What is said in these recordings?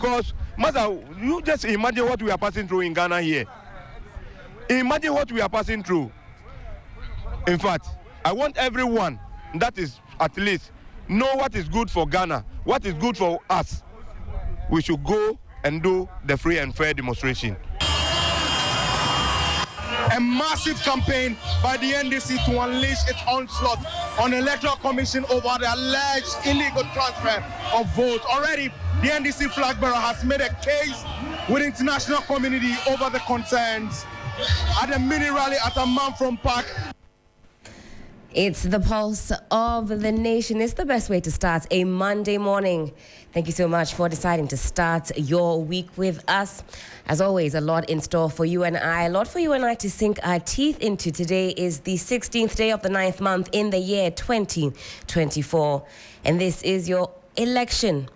Because, Mother, you just imagine what we are passing through in Ghana here. Imagine what we are passing through. In fact, I want everyone that is at least know what is good for Ghana, what is good for us. We should go and do the free and fair demonstration. A massive campaign by the NDC to unleash its onslaught on the Electoral Commission over the alleged illegal transfer of votes. Already, the NDC flag bearer has made a case with the international community over the concerns at a mini rally at a Manfrom Park. It's the pulse of the nation. It's the best way to start a Monday morning. Thank you so much for deciding to start your week with us. As always, a lot in store for you and I. A lot for you and I to sink our teeth into. Today is the 16th day of the 9th month in the year 2024. And this is your election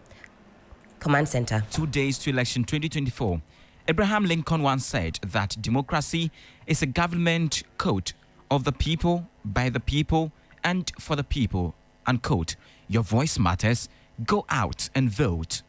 command center. 2 days to election 2024. Abraham Lincoln once said that democracy is a government code of the people, by the people, and for the people. Unquote. Your voice matters. Go out and vote.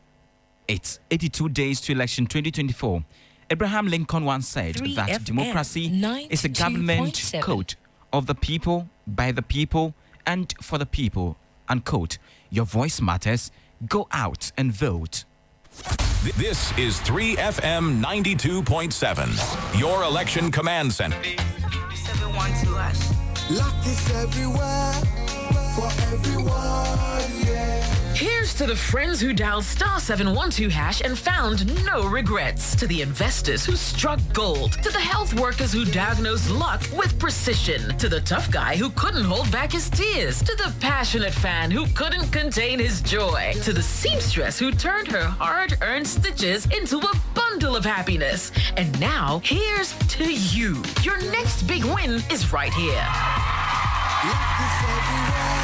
It's 82 days to election 2024. Abraham Lincoln once said that democracy is a government code of the people, by the people, and for the people. Unquote. Your voice matters. Go out and vote. This is 3FM 92.7, your election command center. 712 hash. Luck is everywhere, for everyone, yeah. Here's to the friends who dialed star 712 hash and found no regrets. To the investors who struck gold. To the health workers who diagnosed luck with precision. To the tough guy who couldn't hold back his tears. To the passionate fan who couldn't contain his joy. To the seamstress who turned her hard-earned stitches into a bundle of happiness. And now, here's to you. Your next big win is right here. Luck is everywhere,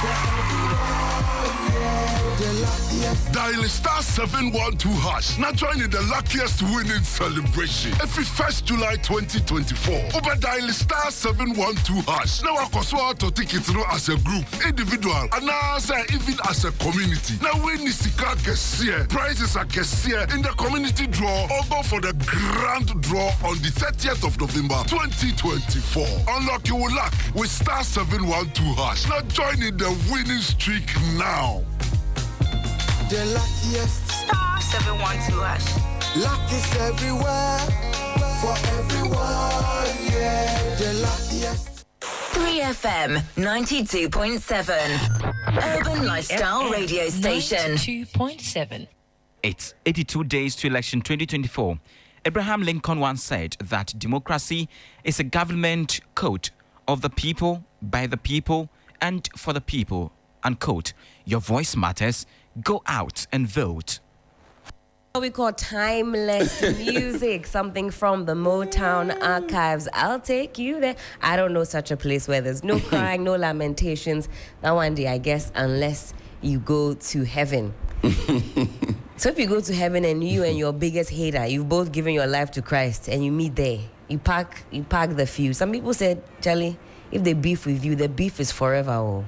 for everyone, yeah. The luckiest. Dial star 712 hash. Now join in the luckiest winning celebration. Every 1st July 2024. Over dial star 712 hash. Now I can to tickets as a group, individual, and now even as a community. Now when Nisika Kessie, prizes are Kessie in the community draw or go for the grand draw on the 30th of November 2024. Unlock your luck with star 712 hash. Now join in the winning streak now. The luckiest. Star 712 hash. Luck is everywhere, for everyone, yeah. The luckiest. 3FM 92.7, Urban Lifestyle Radio Station. 92.7. It's 82 days to election 2024. Abraham Lincoln once said that democracy is a government code of the people, by the people, and for the people. Unquote. Your voice matters. Go out and vote. What we call timeless music, something from the Motown archives. I'll take you there. I don't know such a place where there's no crying, no lamentations. Now one day, I guess, unless you go to heaven. So if you go to heaven and you and your biggest hater, you've both given your life to Christ and you meet there, you pack the feud. Some people said, Charlie, if they beef with you, the beef is forever. Oh.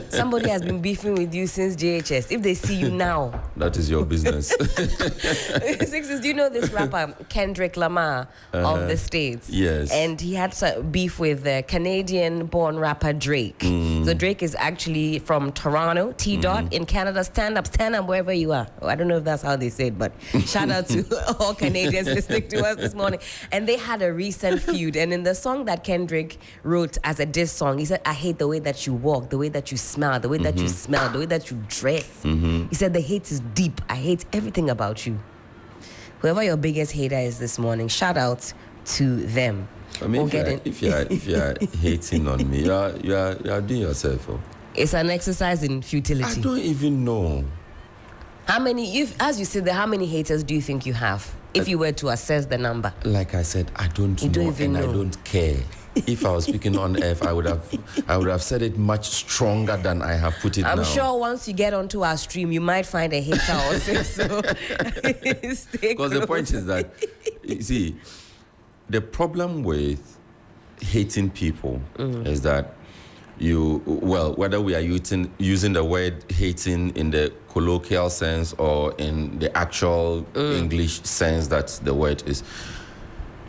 Somebody has been beefing with you since JHS. If they see you now, that is your business. Sixtus, do you know this rapper Kendrick Lamar of the States? Yes. And he had some beef with the Canadian-born rapper Drake. So Drake is actually from Toronto, T-Dot, in Canada. Stand up wherever you are. Oh, I don't know if that's how they say it, but shout out to all Canadians listening to us this morning. And they had a recent feud. And in the song that Kendrick wrote as a diss song, he said, I hate the way that you walk, the way that you smile, the way that you smell, the way that you dress. He said the hate is deep. I hate everything about you. Whoever your biggest hater is this morning, shout out to them. I mean, if you are hating on me, you are doing yourself. Oh. It's an exercise in futility. I don't even know. How many, how many haters do you think you have? If you were to assess the number. Like I said, I don't know, and I don't care. If I was speaking on F, I would have said it much stronger than I have put it now. I'm sure once you get onto our stream, you might find a hater also. So because the point is that, you see, the problem with hating people is that whether we are using the word hating in the colloquial sense or in the actual English sense that the word is,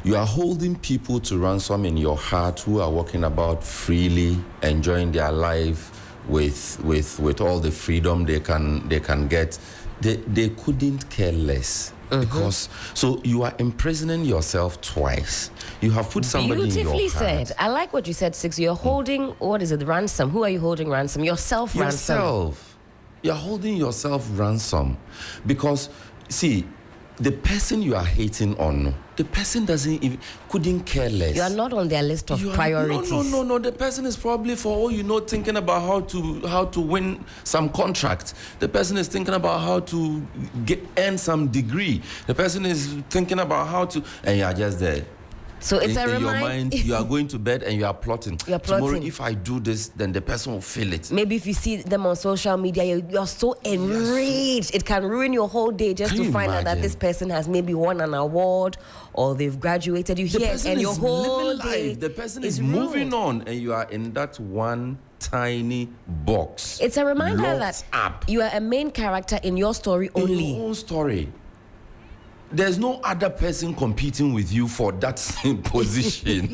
you are holding people to ransom in your heart who are walking about freely, enjoying their life with all the freedom they can get. They couldn't care less. Because so you are imprisoning yourself twice. You have put somebody in your heart. Beautifully said. I like what you said, Six. You're holding, what is it, ransom? Who are you holding ransom? Yourself ransom. Yourself. You're holding yourself ransom. Because, see, the person you are hating on, the person couldn't care less. You are not on their list of priorities. No. The person is probably, for all you know, thinking about how to win some contract. The person is thinking about how to earn some degree. The person is thinking about how to, and you are just there. So it's in your mind, you are going to bed and you are plotting. You're plotting. Tomorrow, if I do this, then the person will feel it. Maybe if you see them on social media, you're so enraged. It can ruin your whole day just to find out that this person has maybe won an award or they've graduated. You hear it, and your whole day the person is moving on, and you are in that one tiny box. It's a reminder that you are a main character in your story only. In your own story. There's no other person competing with you for that same position.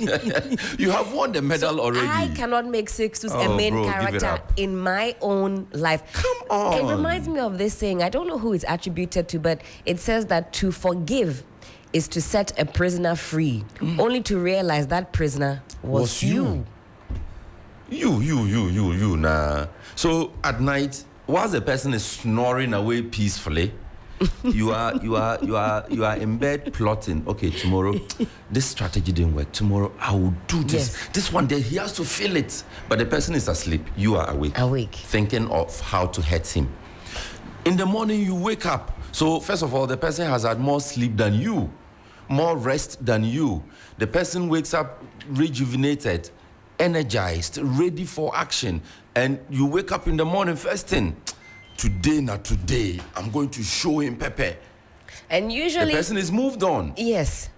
You have won the medal already. I cannot make Sixtus a main character in my own life. Come on. It reminds me of this saying. I don't know who it's attributed to, but it says that to forgive is to set a prisoner free, only to realize that prisoner was you. You, nah. So at night, whilst the person is snoring away peacefully, you are in bed plotting. Okay, tomorrow this strategy didn't work. Tomorrow I will do this. Yes. This one day he has to feel it, but the person is asleep. You are awake, thinking of how to hurt him. In the morning you wake up. So first of all, the person has had more sleep than you, more rest than you. The person wakes up rejuvenated, energized, ready for action, and you wake up in the morning first thing. Today, I'm going to show him Pepe. And usually... the person is moved on. Yes.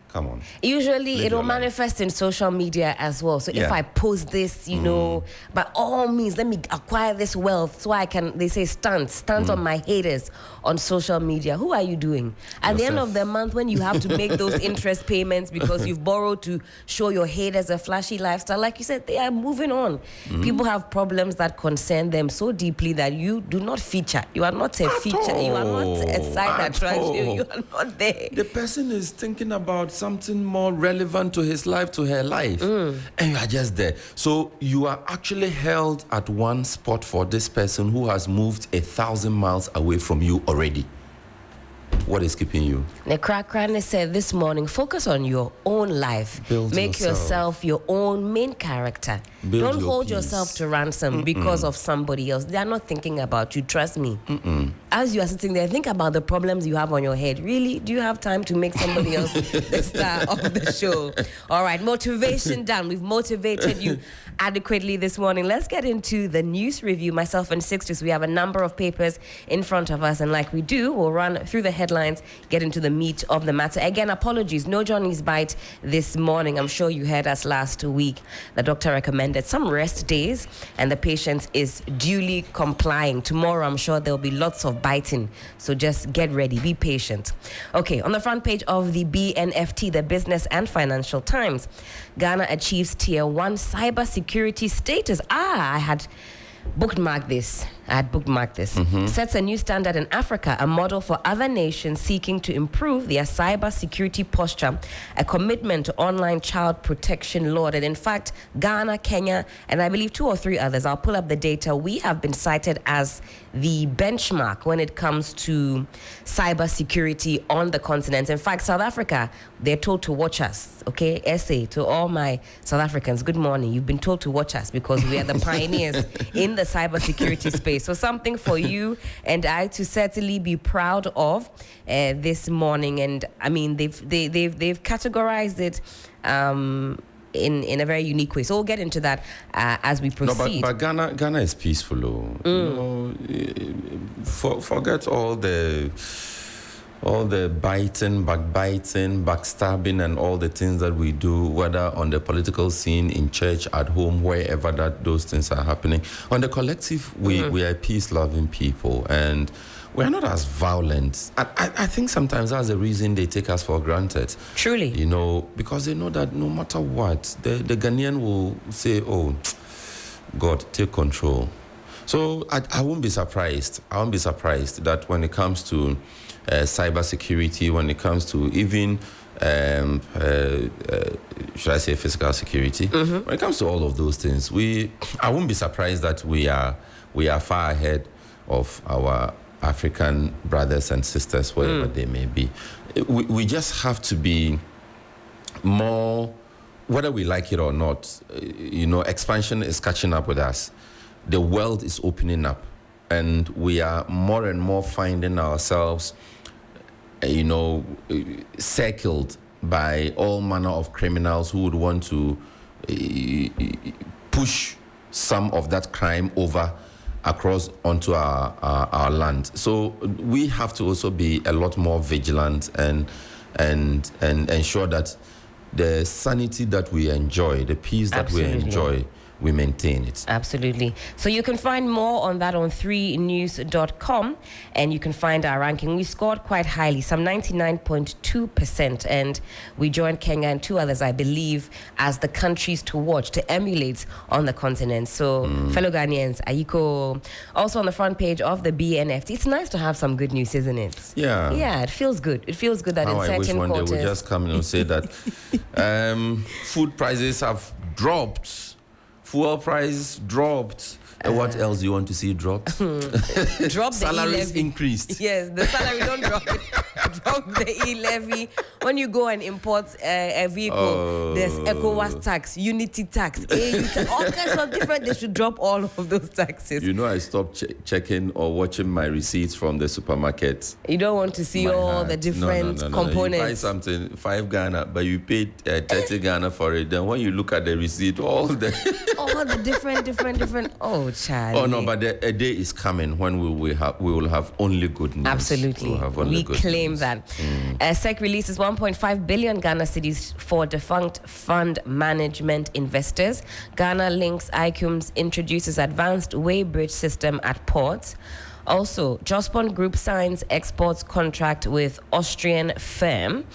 Come on. Usually it will manifest in social media as well. So if I post this, you know, by all means, let me acquire this wealth so I can, they say stunt on my haters on social media. Who are you doing? At the end of the month, when you have to make those interest payments because you've borrowed to show your haters a flashy lifestyle, like you said, they are moving on. People have problems that concern them so deeply that you do not feature. You are not a feature. You are not a side attraction. You are not there. The person is thinking about something more relevant to his life, to her life, and you are just there. So you are actually held at one spot for this person who has moved 1,000 miles away from you already. What is keeping you? Nekrakran said this morning, focus on your own life. Make yourself your own main character. Don't hold yourself to ransom because of somebody else. They are not thinking about you, trust me. As you are sitting there, think about the problems you have on your head. Really? Do you have time to make somebody else the star of the show? All right, motivation done. We've motivated you adequately this morning. Let's get into the news review. Myself and Sixtus, we have a number of papers in front of us, and like we do, we'll run through the headlines, get into the meat of the matter. Again, apologies, no Johnny's Bite this morning. I'm sure you heard us last week. The doctor recommended some rest days, and the patient is duly complying. Tomorrow, I'm sure there'll be lots of biting, so just get ready, be patient. Okay, on the front page of the BNFT, the Business and Financial Times, Ghana achieves Tier 1 cyber security status. I had bookmarked this. Sets a new standard in Africa, a model for other nations seeking to improve their cyber security posture, a commitment to online child protection law. And in fact, Ghana, Kenya, and I believe 2 or 3 others, I'll pull up the data, we have been cited as the benchmark when it comes to cyber security on the continent. In fact, South Africa, they're told to watch us, okay? SA, to all my South Africans, good morning. You've been told to watch us because we are the pioneers in the cyber security space. So something for you and I to certainly be proud of this morning. And I mean, they've categorized it in a very unique way. So we'll get into that as we proceed. No, but Ghana is peaceful. You know, forget all the all the biting, backbiting, backstabbing, and all the things that we do, whether on the political scene, in church, at home, wherever that those things are happening. On the collective, we are peace-loving people, and we're not as violent. I think sometimes that's the reason they take us for granted. Truly. You know, because they know that no matter what, the Ghanaian will say, oh, God, take control. So I won't be surprised. I won't be surprised that when it comes to cybersecurity, when it comes to even, should I say physical security? When it comes to all of those things, I won't be surprised that we are far ahead of our African brothers and sisters, wherever they may be. We just have to be more, whether we like it or not, you know, expansion is catching up with us. The world is opening up, and we are more and more finding ourselves, you know, circled by all manner of criminals who would want to push some of that crime over across onto our land. So we have to also be a lot more vigilant and ensure that the sanity that we enjoy, the peace that we enjoy, we maintain it. Absolutely. So you can find more on that on 3news.com, and you can find our ranking. We scored quite highly, some 99.2%, and we joined Kenya and 2 others, I believe, as the countries to watch, to emulate on the continent. So fellow Ghanaians, Ayiko, also on the front page of the BNFT. It's nice to have some good news, isn't it? Yeah. Yeah, it feels good. It feels good that in certain quarters... I wish one day we'll just come in and say that food prices have dropped. Fuel price dropped. What else do you want to see dropped? Drop the salaries E-levy. Increased. Yes, the salary don't drop it. Drop the E-levy. When you go and import a vehicle, there's ECOWAS tax, unity tax, AU tax, all kinds of different. They should drop all of those taxes. You know, I stopped checking or watching my receipts from the supermarket. You don't want to see all the different components. You buy something 5 Ghana, but you paid 30 Ghana for it. Then when you look at the receipt, all the different. Oh, child. Oh no, but a day is coming when we will have only good news. Absolutely, we claim that. SEC releases 1.5 billion Ghana cedis for defunct fund management investors. Ghana links ICUMS introduces advanced weighbridge system at ports. Also, Jospon Group signs exports contract with Austrian firm.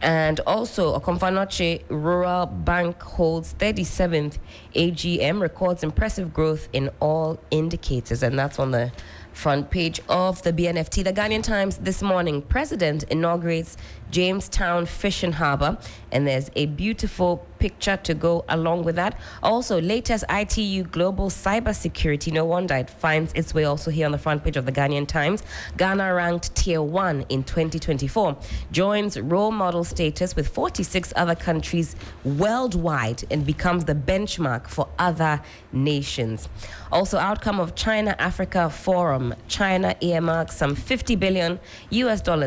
And also, Okomfanoche Rural Bank holds 37th AGM, records impressive growth in all indicators. And that's on the front page of the BNFT. The Ghanaian Times this morning, President inaugurates Jamestown Fishing Harbour, and there's a beautiful picture to go along with that. Also, latest ITU global cybersecurity. No wonder it finds its way also here on the front page of the Ghanaian Times. Ghana ranked tier 1 in 2024, joins role model status with 46 other countries worldwide and becomes the benchmark for other nations. Also, outcome of China-Africa Forum. China earmarks some $50 billion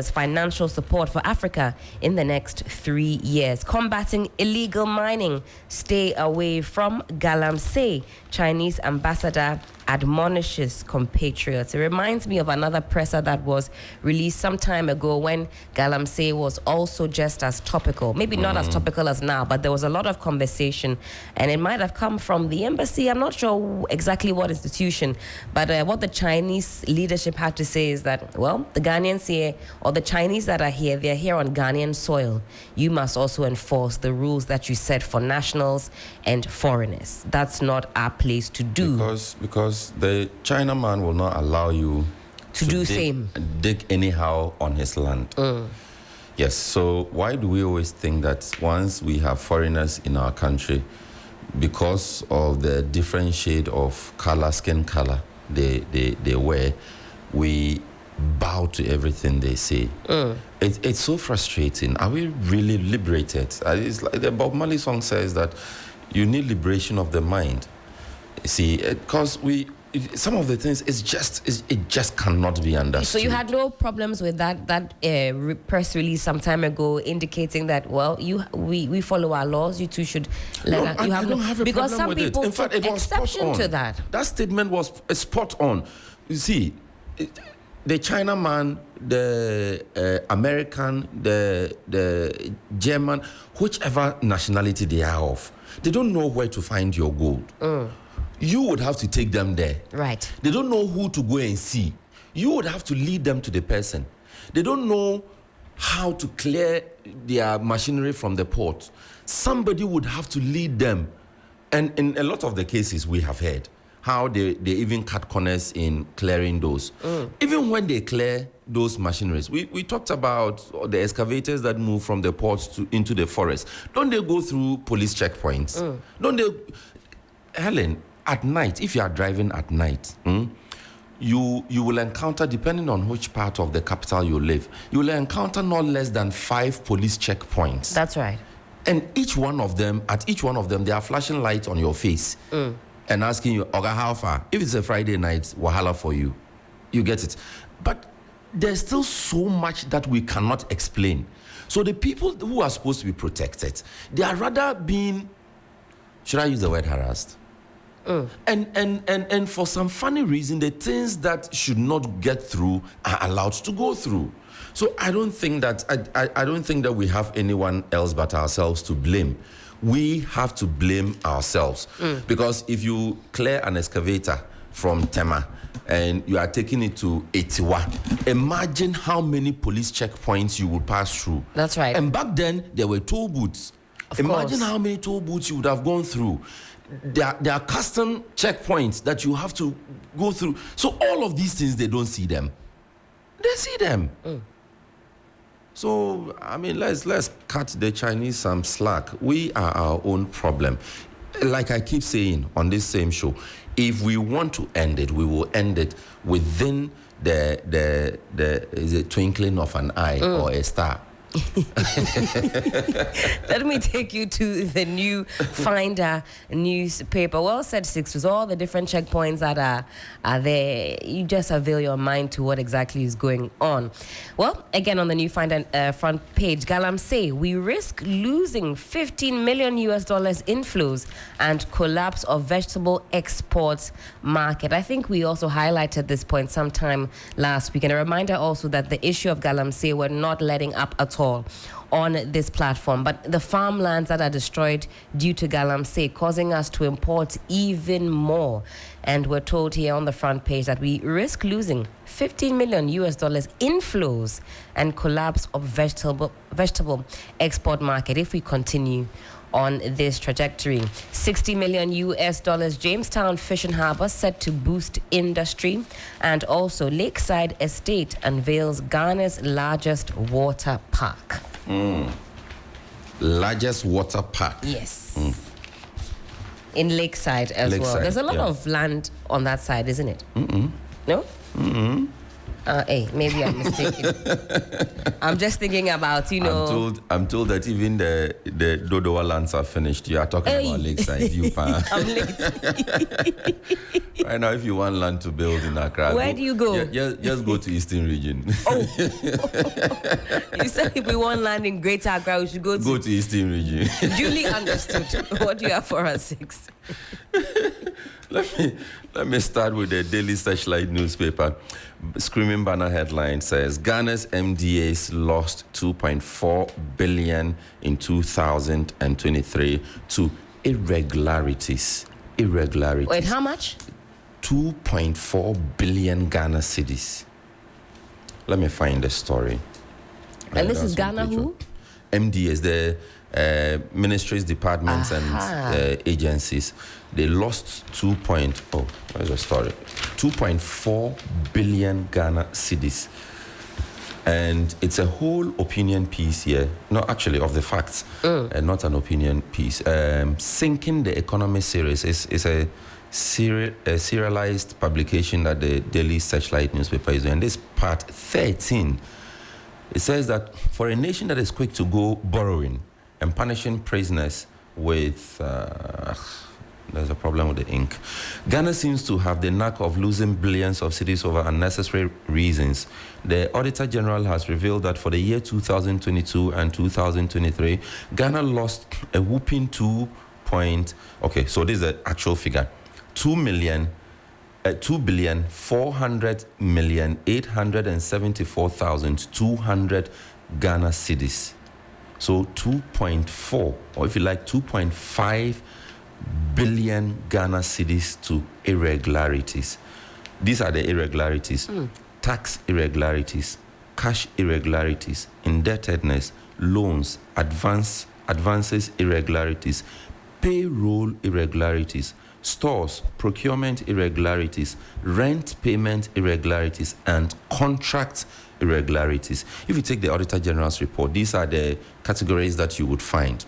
financial support for Africa in the next 3 years. Combating illegal mining. Stay away from Galamsey. Chinese ambassador admonishes compatriots. It reminds me of another presser that was released some time ago when Galamsey was also just as topical. Maybe not as topical as now, but there was a lot of conversation, and it might have come from the embassy. I'm not sure exactly what institution, but what the Chinese leadership had to say is that, well, the Ghanaians here, or the Chinese that are here, they're here on Ghanaian soil. You must also enforce the rules that you set for nationals and foreigners. That's not our place to do. Because the Chinaman will not allow you to do same. Dig anyhow on his land. Yes, so why do we always think that once we have foreigners in our country, because of the different shade of color, skin color they wear, we bow to everything they say? It's so frustrating. Are we really liberated? It's like the Bob Marley song says that you need liberation of the mind. See, because some of the things it just cannot be understood. So you had no problems with that press release some time ago indicating that, well, we follow our laws. You two should. I don't have a because problem some with people it. In fact, it was exception to that. That statement was spot on. You see, the Chinaman the American, the German, whichever nationality they are of, they don't know where to find your gold. You would have to take them there. Right. They don't know who to go and see. You would have to lead them to the person. They don't know how to clear their machinery from the port. Somebody would have to lead them. And in a lot of the cases we have heard, how they even cut corners in clearing those. Even when they clear those machineries, we talked about the excavators that move from the ports into the forest. Don't they go through police checkpoints? Don't they, Helen, at night, if you are driving at night, you will encounter, depending on which part of the capital you live, you will encounter not less than 5 police checkpoints. That's right. And at each one of them, they are flashing lights on your face and asking you, Oga, how far? If it's a Friday night, wahala for you. You get it. But there's still so much that we cannot explain. So the people who are supposed to be protected, they are rather being, should I use the word harassed? And for some funny reason, the things that should not get through are allowed to go through. So I don't think that I don't think that we have anyone else but ourselves to blame. We have to blame ourselves because if you clear an excavator from Tema and you are taking it to Etiwa, imagine how many police checkpoints you would pass through. That's right. And back then there were toll booths. Imagine how many toll booths you would have gone through. There are custom checkpoints that you have to go through. So all of these things, they don't see them. They see them. So, I mean, let's cut the Chinese some slack. We are our own problem. Like I keep saying on this same show, if we want to end it, we will end it within the twinkling of an eye or a star. Let me take you to the new Finder newspaper. Well said, Sixtus. All the different checkpoints that are there, you just avail your mind to what exactly is going on. Well, again, on the new Finder front page, Galamsey, we risk losing $15 million inflows and collapse of vegetable exports market. I think we also highlighted this point sometime last week. And a reminder also that the issue of Galamsey, we're not letting up at all on this platform, but the farmlands that are destroyed due to Galamsey causing us to import even more. And we're told here on the front page that we risk losing $15 million inflows and collapse of vegetable export market if we continue on this trajectory. $60 million Jamestown Fishing Harbour set to boost industry, and also Lakeside Estate unveils Ghana's largest water park. Largest water park. Yes. In Lakeside as well. There's a lot of land on that side, isn't it? No? Hey, maybe I'm mistaken. I'm just thinking about, I'm told that even the Dodowa lands are finished. You are talking about Lakeside. I'm late. Right now, if you want land to build in Accra, where do you go? Just go to Eastern Region. You said if we want land in Greater Accra, we should go to Eastern Region. Duly understood. What do you have for us, Six? Let me start with the Daily Searchlight newspaper. Screaming banner headline says Ghana's MDAs lost 2.4 billion in 2023 to irregularities. Wait, how much? 2.4 billion Ghana cedis. Let me find the story. And this is Ghana who? MDAs, the ministries, departments, and agencies. They lost 2.4 billion Ghana cedis. And it's a whole opinion piece here. No, actually, of the facts, not an opinion piece. Sinking the Economy series is a serialized publication that the Daily Searchlight newspaper is doing. And this part 13, it says that for a nation that is quick to go borrowing and punishing prisoners with... there's a problem with the ink. Ghana seems to have the knack of losing billions of cedis over unnecessary reasons. The Auditor General has revealed that for the year 2022 and 2023, Ghana lost a whopping so this is the actual figure, 2 million 2,400,874,200 Ghana cedis. So 2.4, or if you like, 2.5 billion Ghana cedis to irregularities. These are the irregularities: tax irregularities, cash irregularities, indebtedness, loans, advances irregularities, payroll irregularities, stores, procurement irregularities, rent payment irregularities, and contract irregularities. If you take the Auditor General's report, these are the categories that you would find.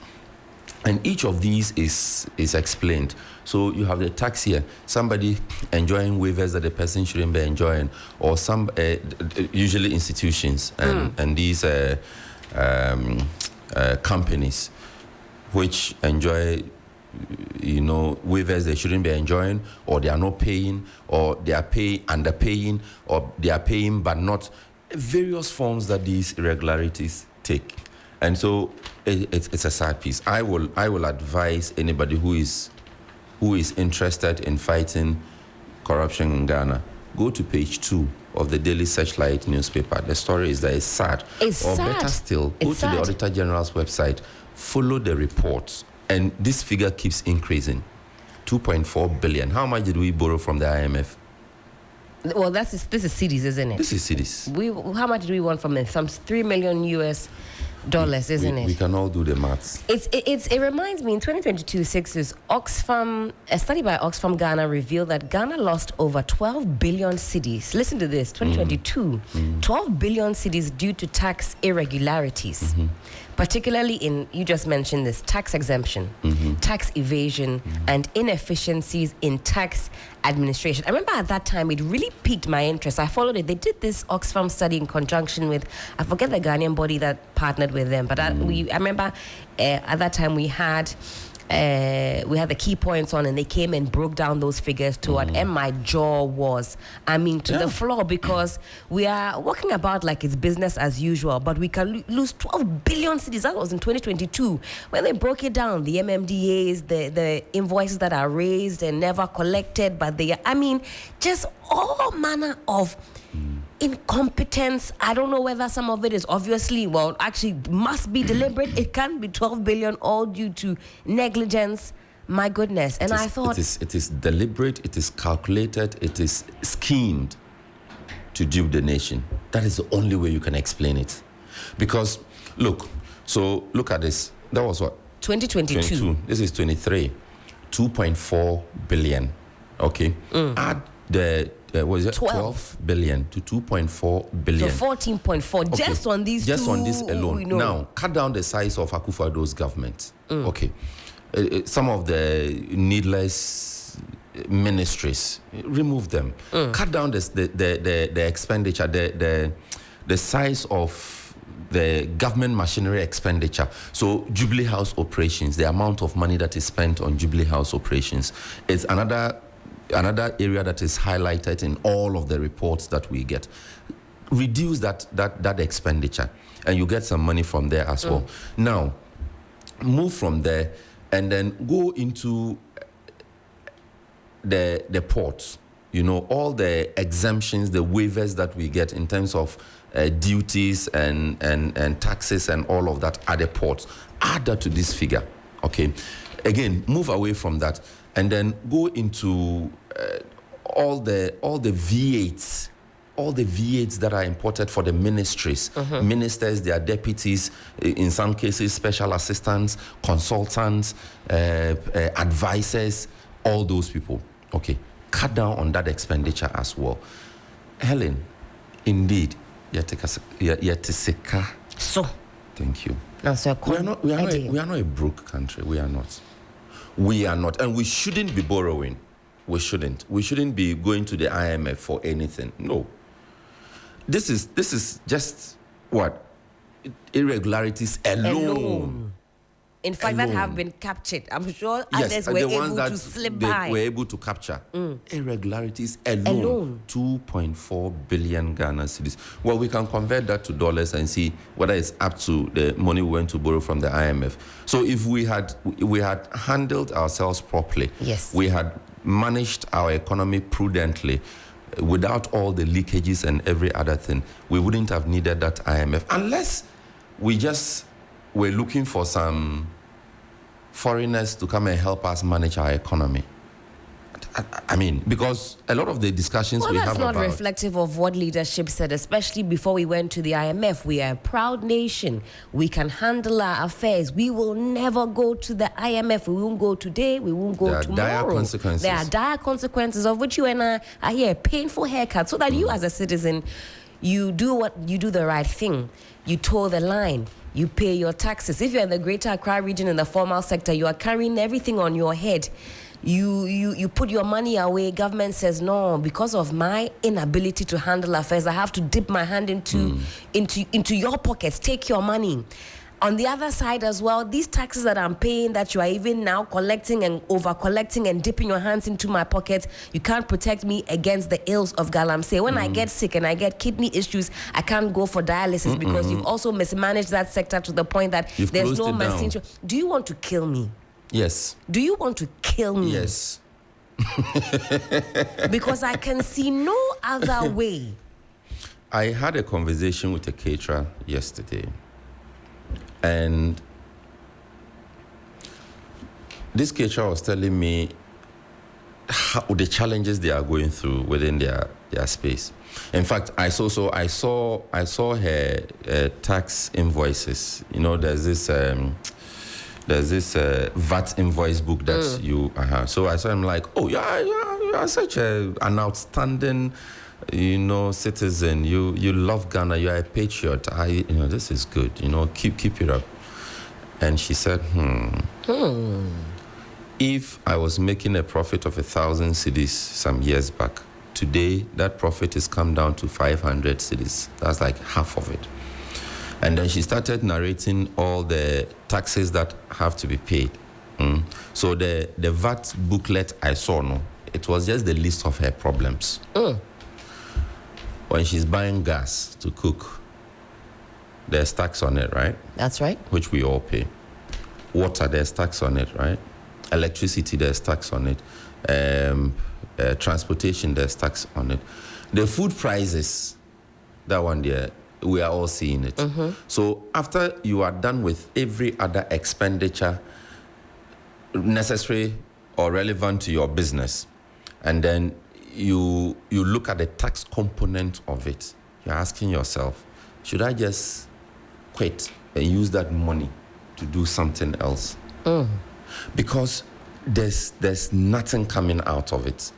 And each of these is explained. So you have the tax here, somebody enjoying waivers that the person shouldn't be enjoying, or some usually institutions and these companies which enjoy waivers they shouldn't be enjoying, or they are not paying, or they are underpaying, or they are paying but not, various forms that these irregularities take. And so it's a sad piece. I will advise anybody who is interested in fighting corruption in Ghana, go to page 2 of the Daily Searchlight newspaper. The story is that it's sad. Better still, go to the Auditor General's website, follow the reports, and this figure keeps increasing. 2.4 billion. How much did we borrow from the IMF? Well, this is cedis, isn't it? This is cedis. How much do we want from it? Some $3 million US, isn't it? We can all do the maths. It reminds me, in 2022, Sixtus, a study by Oxfam Ghana revealed that Ghana lost over 12 billion cedis. Listen to this, 2022, 12 billion cedis due to tax irregularities. Particularly in, you just mentioned this, tax exemption, tax evasion, and inefficiencies in tax administration. I remember at that time, it really piqued my interest. I followed it. They did this Oxfam study in conjunction with, I forget the Ghanaian body that partnered with them, but I remember at that time we had the key points on, and they came and broke down those figures to what, and my jaw was, to the floor, because we are walking about like it's business as usual, but we can lose 12 billion cedis. That was in 2022 when they broke it down, the MMDAs, the invoices that are raised and never collected, but just all manner of incompetence. I don't know whether some of it is actually must be deliberate. It can't be 12 billion all due to negligence. My goodness. And I thought it is deliberate, it is calculated, it is schemed to dupe the nation. That is the only way you can explain it. Because look at this. That was what? 2022. This is 23. 2.4 billion. Okay. Add the 12 billion to 2.4 billion. So 14.4 okay. Just on these alone. Now, cut down the size of Akufo-Addo's government. Okay. Some of the needless ministries, remove them. Cut down the expenditure, the size of the government machinery expenditure. So Jubilee House operations, the amount of money that is spent on Jubilee House operations, is another area that is highlighted in all of the reports that we get. Reduce that expenditure, and you get some money from there as well. Now, move from there and then go into the ports. All the exemptions, the waivers that we get in terms of duties and taxes and all of that at the ports. Add that to this figure. Okay. Again, move away from that and then go into all the V8s, all the V8s that are imported for the ministries, ministers, their deputies, in some cases special assistants, consultants, advisors, all those people. Okay, cut down on that expenditure as well. Helen, indeed, yatiseka. So, thank you. No, sir, we are not a broke country. We are not, and we shouldn't be borrowing. We shouldn't be going to the IMF for anything. No. This is just what? Irregularities alone. In fact, that have been captured. I'm sure others were able to slip by. They were able to capture. Irregularities alone. 2.4 billion Ghana cedis. Well, we can convert that to dollars and see whether it's up to the money we went to borrow from the IMF. So if we had handled ourselves properly, yes, we had managed our economy prudently, without all the leakages and every other thing, we wouldn't have needed that IMF, unless we just were looking for some foreigners to come and help us manage our economy. I mean, because a lot of the discussions we have that's about... not reflective of what leadership said, especially before we went to the IMF. We are a proud nation. We can handle our affairs. We will never go to the IMF. We won't go today. We won't go tomorrow. There are dire consequences. There are dire consequences, of which you and I are here. Painful haircut, so that you as a citizen, you do the right thing. You toe the line. You pay your taxes. If you're in the Greater Accra region in the formal sector, you are carrying everything on your head. You put your money away. Government says, no, because of my inability to handle affairs, I have to dip my hand into your pockets, take your money. On the other side as well, these taxes that I'm paying, that you are even now collecting and over-collecting and dipping your hands into my pocket, you can't protect me against the ills of galamsey. When I get sick and I get kidney issues, I can't go for dialysis because you've also mismanaged that sector to the point that there's no machine. Do you want to kill me? Yes. Do you want to kill me? Yes. Because I can see no other way. I had a conversation with a caterer yesterday, and this caterer was telling me how the challenges they are going through within their space. In fact, I saw her tax invoices. You know, there's this VAT invoice book that you so I saw him like, oh, you are such an outstanding, citizen. You love Ghana. You are a patriot. This is good. Keep it up. And she said, if I was making a profit of 1,000 cedis some years back, today that profit has come down to 500 cedis. That's like half of it. And then she started narrating all the taxes that have to be paid. So the VAT booklet I saw, it was just the list of her problems. When she's buying gas to cook, there's tax on it, right? That's right. Which we all pay. Water, there's tax on it, right? Electricity, there's tax on it. Transportation, there's tax on it. The food prices, that one there, we are all seeing it. So after you are done with every other expenditure necessary or relevant to your business, and then you look at the tax component of it, you're asking yourself, should I just quit and use that money to do something else? Because there's nothing coming out of it.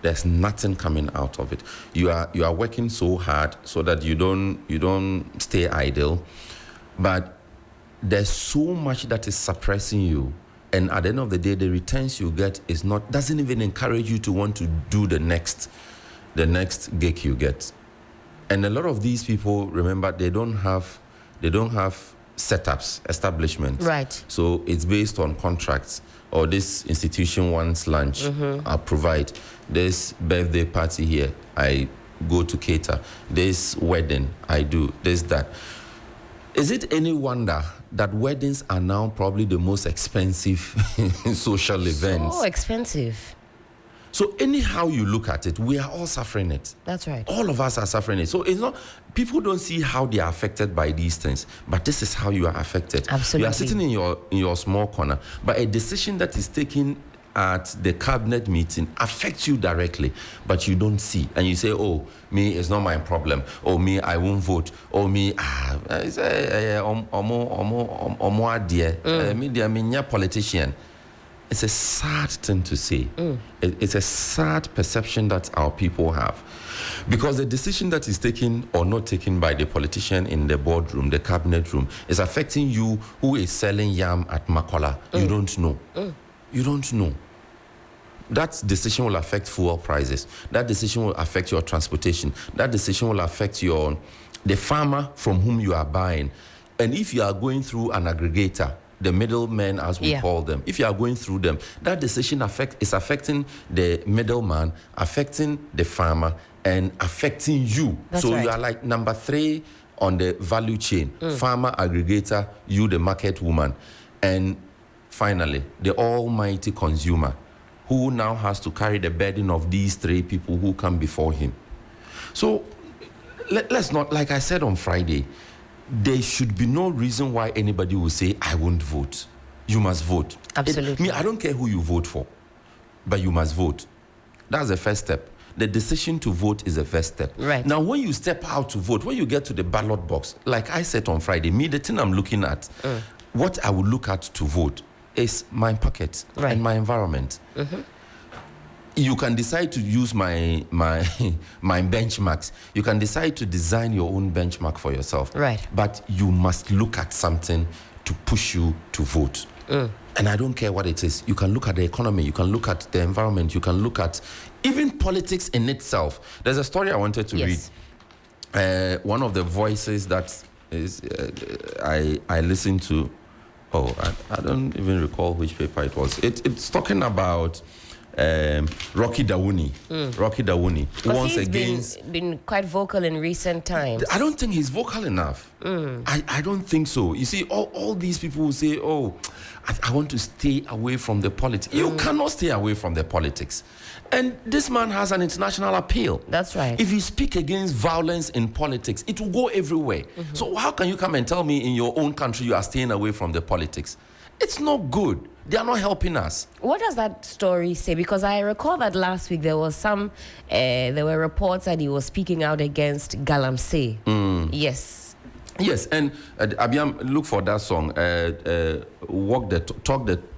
There's nothing coming out of it. You are working so hard so that you don't stay idle, but there's so much that is suppressing you, and at the end of the day, the returns you get doesn't even encourage you to want to do the next gig you get. And a lot of these people, remember, they don't have setups, establishments. Right. So it's based on contracts. Or this institution wants lunch, I'll provide. This birthday party here, I go to cater. This wedding, I do. This, that. Is it any wonder that weddings are now probably the most expensive social events? So expensive. So anyhow you look at it, we are all suffering it. That's right. All of us are suffering it. So it's not, people don't see how they are affected by these things, but this is how you are affected. Absolutely. You are sitting in your small corner, but a decision that is taken at the cabinet meeting affects you directly, but you don't see. And you say, oh, me, it's not my problem. Oh, me, I won't vote. Oh, me, me, politician. It's a sad thing to say. It's a sad perception that our people have. Because the decision that is taken or not taken by the politician in the boardroom, the cabinet room, is affecting you who is selling yam at Makola. You don't know. You don't know. That decision will affect fuel prices. That decision will affect your transportation. That decision will affect the farmer from whom you are buying. And if you are going through an aggregator, the middlemen, as we call them, if you are going through them, that decision is affecting the middleman, affecting the farmer, and affecting you. That's so right. You are like number 3 on the value chain. Farmer, aggregator, you the market woman. And finally, the almighty consumer, who now has to carry the burden of these 3 people who come before him. So let's not, like I said on Friday, there should be no reason why anybody will say, I won't vote. You must vote. Absolutely. I don't care who you vote for, but you must vote. That's the first step. The decision to vote is the first step. Right. Now, when you step out to vote, when you get to the ballot box, like I said on Friday, the thing I'm looking at, what I would look at to vote is my pocket and my environment. Mm-hmm. You can decide to use my benchmarks. You can decide to design your own benchmark for yourself. Right. But you must look at something to push you to vote. And I don't care what it is. You can look at the economy. You can look at the environment. You can look at even politics in itself. There's a story I wanted to read. One of the voices that is I listened to. Oh, I don't even recall which paper it was. It's talking about Rocky Dawuni. Rocky Dawuni. Once again, been quite vocal in recent times. I don't think he's vocal enough. I don't think so. You see, all these people will say, oh, I want to stay away from the politics. You cannot stay away from the politics. And this man has an international appeal. That's right. If you speak against violence in politics, it will go everywhere. So how can you come and tell me in your own country you are staying away from the politics? It's not good. They are not helping us. What does that story say? Because I recall that last week there was there were reports that he was speaking out against Galamsey. Yes, and Abiam, look for that song.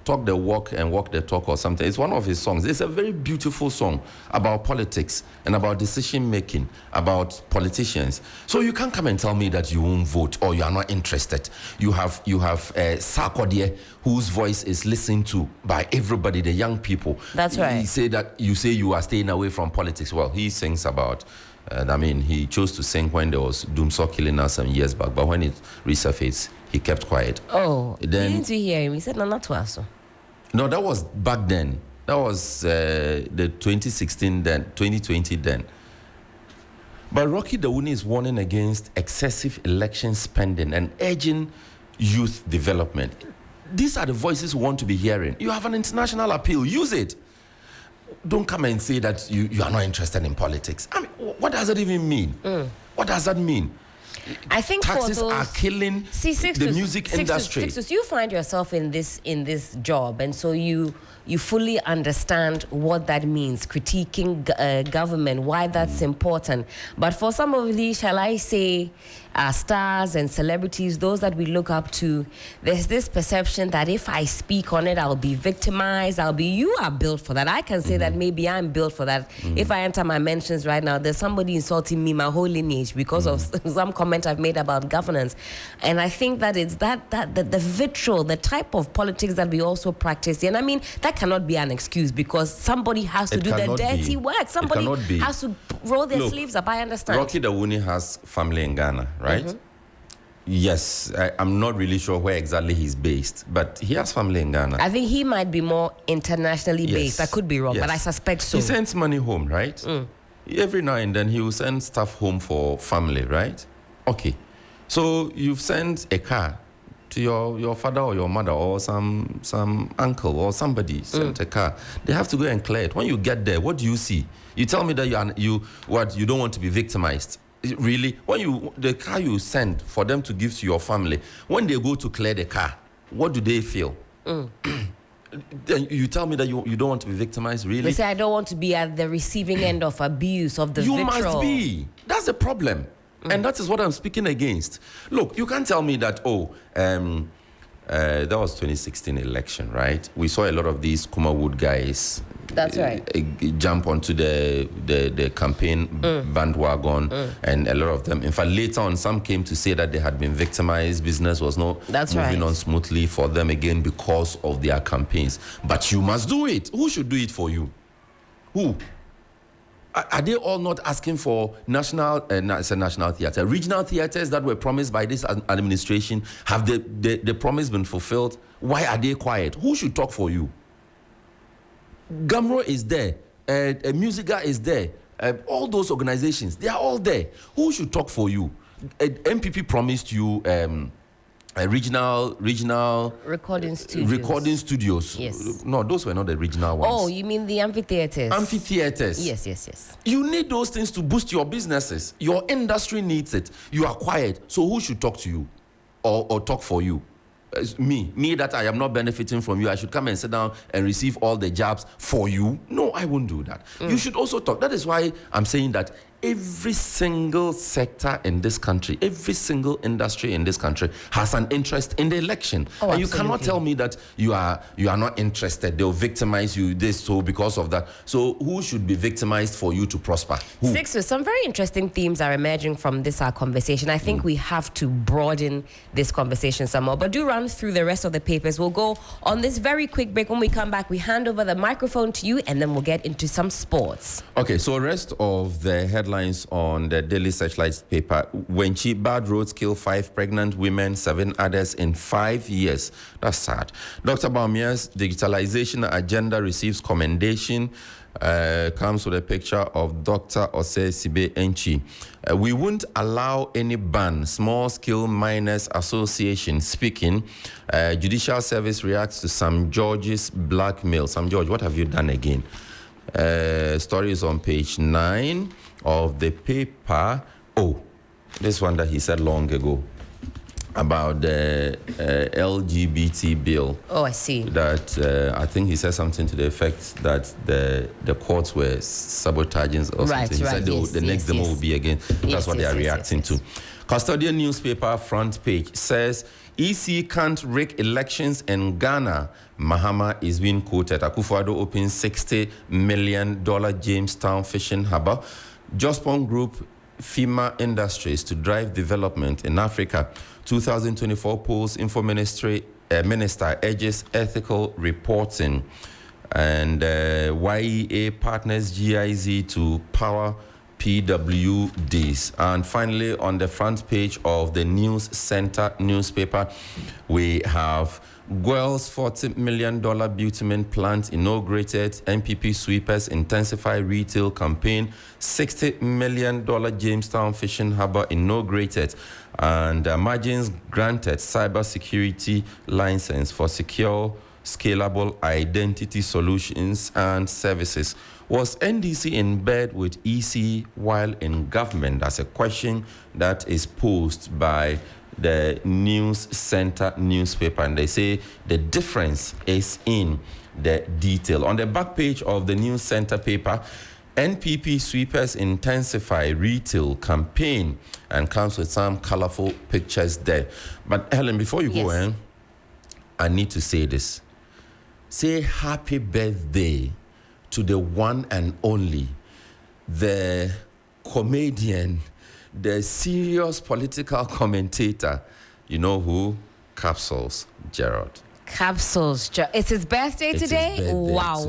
Talk the walk and walk the talk or something. It's one of his songs. It's a very beautiful song about politics and about decision making, about politicians. So you can't come and tell me that you won't vote or you are not interested. You have Sarkodie, whose voice is listened to by everybody, the young people. That's right. He say that you say you are staying away from politics. Well, he sings about. He chose to sing when there was Doomsaw killing us some years back, but when it resurfaced, he kept quiet. Oh, didn't you hear him? He said, no, not to us. No, that was back then. That was the 2016 then, 2020 then. But Rocky Dawuni is warning against excessive election spending and urging youth development. These are the voices we want to be hearing. You have an international appeal. Use it. Don't come and say that you are not interested in politics. I mean, what does that even mean? What does that mean? I think taxes are killing the music industry. Sixtus, you find yourself in this job, and so you fully understand what that means, critiquing government, why that's important. But for some of these, shall I say, stars and celebrities, those that we look up to, there's this perception that if I speak on it, I'll be victimized. You are built for that. I can say that maybe I'm built for that. If I enter my mentions right now, there's somebody insulting me, my whole lineage, because of some comment I've made about governance. And I think that it's the vitriol, the type of politics that we also practice. And I mean, that cannot be an excuse, because somebody has to do the dirty work. Somebody has to roll their sleeves up. I understand. Rocky Dawuni has family in Ghana, right? Yes, I'm not really sure where exactly he's based, but he has family in Ghana. I think he might be more internationally based. I could be wrong, but I suspect so. He sends money home, right? Every now and then he will send stuff home for family, right? Okay. So you've sent a car to your father or your mother or some uncle or somebody sent a car. They have to go and clear it. When you get there, what do you see? You tell me that you don't want to be victimized. Really? When the car you send for them to give to your family, when they go to clear the car, what do they feel? Then you tell me that you don't want to be victimized, really? They say, I don't want to be at the receiving end of abuse, of the vitriol. You must be. That's the problem. And that is what I'm speaking against. Look, you can't tell me that, that was 2016 election, right? We saw a lot of these Kumawood guys. That's right. Jump onto the campaign bandwagon, and a lot of them. In fact, later on, some came to say that they had been victimized. Business was not moving on smoothly for them again because of their campaigns. But you must do it. Who should do it for you? Who? Are they all not asking for national theatre, regional theatres that were promised by this administration? Have the promise been fulfilled? Why are they quiet? Who should talk for you? Gamro is there. Musica is there. All those organizations, they are all there. Who should talk for you? MPP promised you regional recording studios. Recording studios. Yes. No, those were not the regional ones. Oh, you mean the amphitheaters? Amphitheaters. Yes. You need those things to boost your businesses. Your industry needs it. You are quiet. So who should talk to you or talk for you? Me that I am not benefiting from you, I should come and sit down and receive all the jobs for you? No, I won't do that. You should also talk. That is why I'm saying that every single sector in this country, every single industry in this country has an interest in the election. And you cannot tell me that you are not interested. They'll victimize you because of that. So who should be victimized for you to prosper? Who? Sixtus, some very interesting themes are emerging from this our conversation. I think we have to broaden this conversation some more. But do run through the rest of the papers. We'll go on this very quick break. When we come back, we hand over the microphone to you, and then we'll get into some sports. Okay, so rest of the headlines on the Daily Searchlight paper. Wenchi, bad roads kill 5 pregnant women, 7 others in 5 years. That's sad. Dr. Baumia's digitalization agenda receives commendation. Comes with a picture of Dr. Ose Sibe Enchi. We won't allow any ban. Small Scale Miners Association speaking. Judicial Service reacts to Sam George's blackmail. Sam George, what have you done again? Story is on page 9 of the paper. Oh, this one that he said long ago about the LGBT bill. Oh, I see. That I think he said something to the effect that the courts were sabotaging or something. He said the next demo will be again. That's what they are reacting to. Custodian newspaper front page says EC can't rig elections in Ghana. Mahama is being quoted. Akufo-Addo opens $60 million Jamestown fishing harbor. Jospon Group, FEMA Industries to drive development in Africa. 2024 polls info minister urges ethical reporting. And YEA partners GIZ to power PWDs. And finally, on the front page of the News Center newspaper, we have Guel's $40 million bitumen plant inaugurated. NPP sweepers intensify retail campaign. $60 million Jamestown fishing harbor inaugurated. And margins granted cybersecurity license for secure, scalable identity solutions and services. Was NDC in bed with EC while in government? That's a question that is posed by the News Center newspaper, and they say the difference is in the detail. On the back page of the News Center paper, NPP sweepers intensify retail campaign, and comes with some colorful pictures there. But Helen, before you go in, I need to say this. Say happy birthday to the one and only, the comedian, the serious political commentator. You know who? Capsules Gerald. Capsules. It's his birthday today? Wow.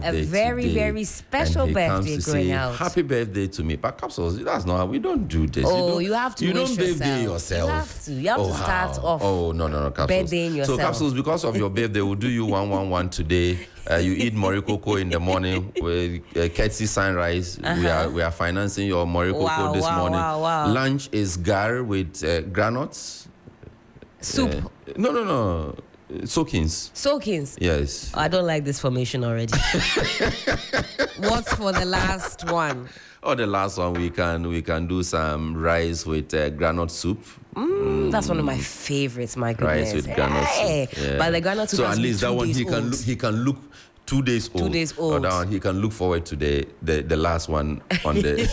A very, very special birthday going out. Happy birthday to me. But Capsules, that's not how we don't do this. Oh, you have to wish birthday yourself. You have to start off. Oh, no, Capsules. Birthdaying yourself. So Capsules, because of your birthday, we'll do you 111 today. You eat morikoko in the morning with Ketsi Sunrise. We are financing your morikoko this morning. Lunch is gar with granuts. Soup. No. Soakings. Soakings? Yes. I don't like this formation already. What's for the last one? Oh, the last one we can do some rice with granite soup. That's one of my favorites, my goodness. Rice with granite soup. Yeah. But the granite soup, so at least that one he can look 2 days old. 2 days old. That one he can look forward to the last one on the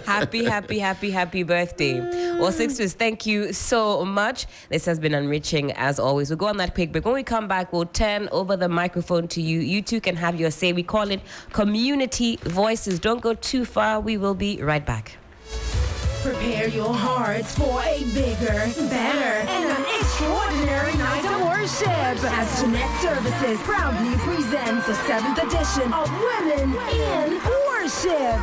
happy birthday. Well, Sixtus, thank you so much. This has been enriching as always. We'll go on that quick break. When we come back, we'll turn over the microphone to you. You too can have your say. We call it Community Voices. Don't go too far. We will be right back. Prepare your hearts for a bigger, better, and an extraordinary night of worship as Jeanette Services proudly presents the 7th edition of Women in Worship.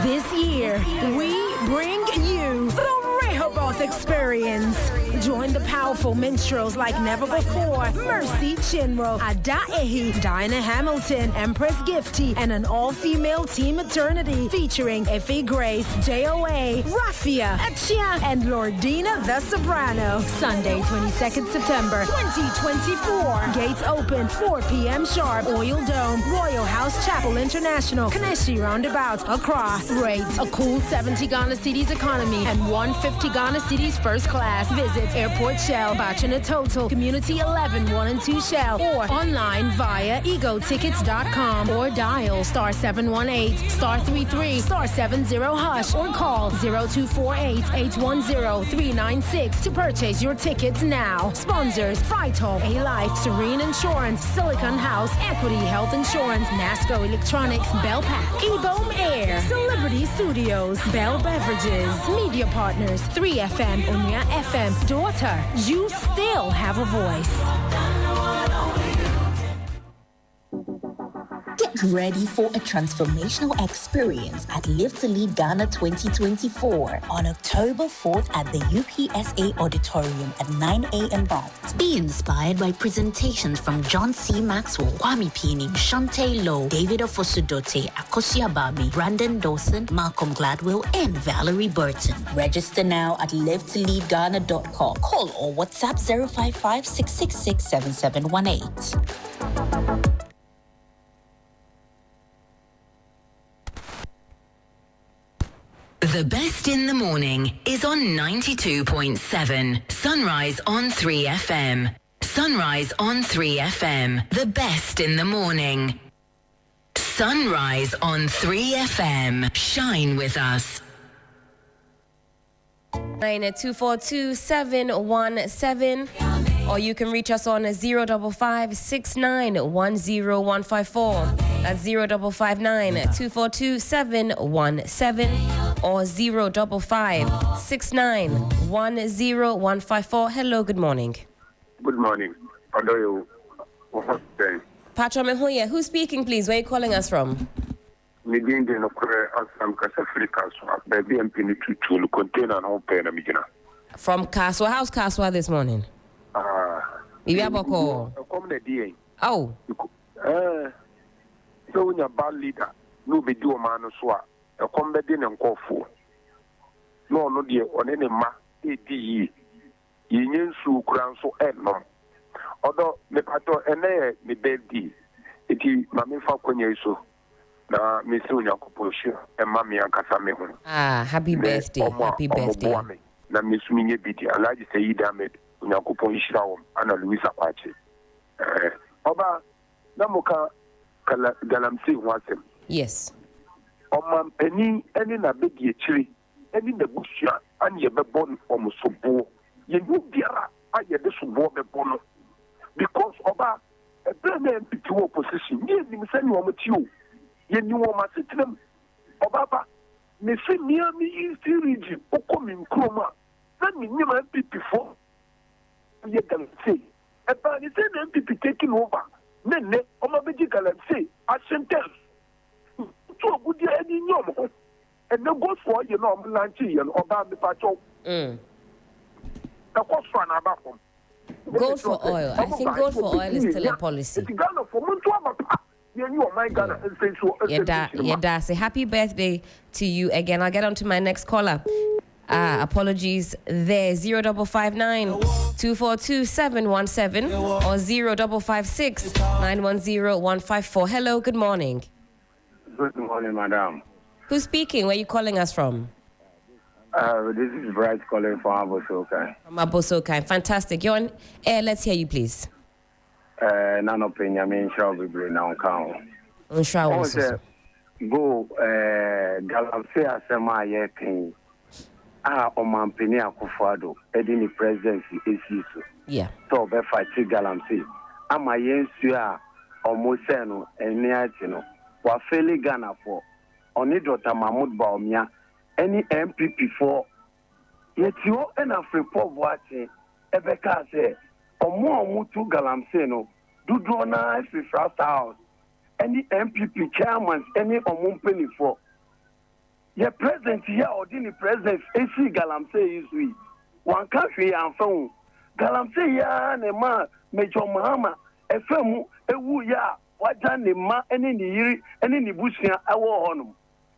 This year, we bring you the Rehoboth Experience. Join the powerful minstrels like never before. Mercy Chinro, Ada Ehi, Dinah Hamilton, Empress Gifty, and an all-female team eternity featuring Effie Grace, JOA, Raffia, Achia, and Lordina the Soprano. Sunday, 22nd September 2024. Gates open 4 p.m. sharp. Oil Dome, Royal House Chapel International, Kaneshi Roundabout, Accra. Rates a cool 70 Ghana Cedis economy and 150 Ghana Cedis first class. Visit Airport Shell, Bachana Total, Community 11 1 and 2 Shell, or online via egotickets.com or dial star 718 star 33 star 70 hash or call 0248 810 396 to purchase your tickets now. Sponsors: Frital, A-Life, Serene Insurance, Silicon House, Equity Health Insurance, Nasco Electronics, Bell Pack, E-Boom Air, Celebrity Studios, Bell Beverages, Media Partners, 3FM, Unya FM. Daughter, you still have a voice. Get ready for a transformational experience at Live to Lead Ghana 2024 on October 4th at the UPSA Auditorium at 9 a.m. prompt. Be inspired by presentations from John C. Maxwell, Kwame Pini, Shante Lowe, David Ofosudote, Akosia Babi, Brandon Dawson, Malcolm Gladwell, and Valerie Burton. Register now at livetoleadghana.com. Call or WhatsApp 055 666 7718. The best in the morning is on 92.7. Sunrise on 3FM. Sunrise on 3FM. The best in the morning. Sunrise on 3FM. Shine with us. 9242717, or you can reach us on 055 6910154. That's 0559 242 717 or 055 6910154. Hello, good morning. Good morning. How are you? Patrick Mehoye, who's speaking, please? Where are you calling us from? From Kaswa. How's Kaswa this morning? Oh. So when you're bad leader, no be do a man so a combat in and call for. No, dear, on any ma, ADE. Yin su crown so no. Although me pato ene me baby, iti mami fa kwenye so. Na me so nya kuposho e mami ankasa me ho. Ah, happy birthday. Happy birthday. Na me so minye biti alaji se yida me nya kuposho ra ana Louisa Kwache. Oba na muka galamsey wasem. Yes. Omam eni na bedi echiri eni na busua anye bebon omusobo ye biara aye de sobo bebono because oba e na MPP opposition ye ni mse ni omotio ye ni wo masetem oba ba me se Miami East region okomi nkroma na ni nyima MPP fo ye galamsey e ba ni se na MPP taking over nene oma beji galamsey asenten to good any nyom and no goes for you know lanchi and oba me pacho the cost for an abafom gold for oil. I think gold for oil is still a policy. Ghana for muntu abapa you my Ghana and say so say happy birthday to you again. I'll get on to my next caller. Apologies there. 0559 242 717 or 0556 910 154. Hello, good morning. Good morning, madam. Who's speaking? Where are you calling us from? This is Bright calling from Abosokai. From Abosokai. Fantastic. You're on air. Let's hear you, please. None opinion. I mean, shall be bring now count. Go, Galamsey Asema Yekin. Oman Penny Akufo-Addo, Edini presidency issue. Yeah. So, be fight Galamsey. Ama yensu almost no eniatino. Wa feli Ghana for oni Dr. Mahmoud Baumia any MPP for yetio ena Freeport Boache ebeka say omo tu Galamsey no dudu na Fifra House any MPP chairman any omumpeni for ye president here or the president AC Galamsey is we one country and phone. Galamsey ya ne ma Major Mahama efemu ewu ya waja ne ma ene ni yiri ene ni busia ewo honum.